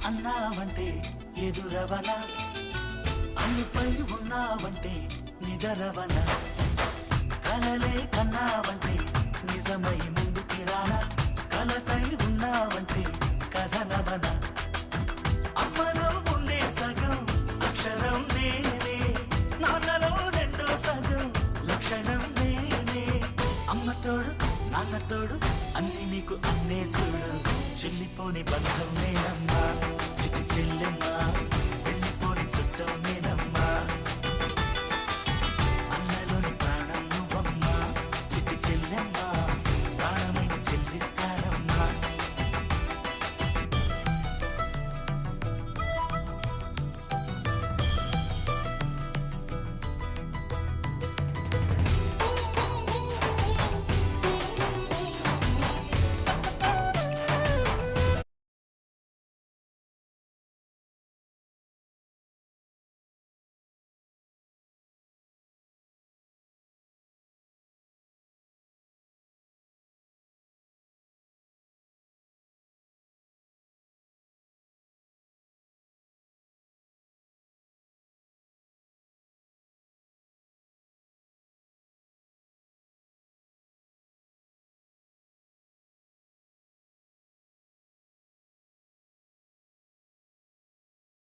అన్నావంటే ఎదురవన, అన్నిపై ఉన్నావంటే నిదరవన, కలలే కన్నావంటే నిజమై ముందుకి రానా, కలతై ఉన్నావంటే కథనవన. అమ్మలో ఉండే సగం అక్షరం నేనే, నాన్నలో రెండో సగం లక్షణం నేనే. అమ్మ తోడు నాన్న తోడు అన్ని నీకు అన్నే చూడు, చెల్లిపోని బంధం నేనమ్మా చిట్టి చెల్లెమ్మ.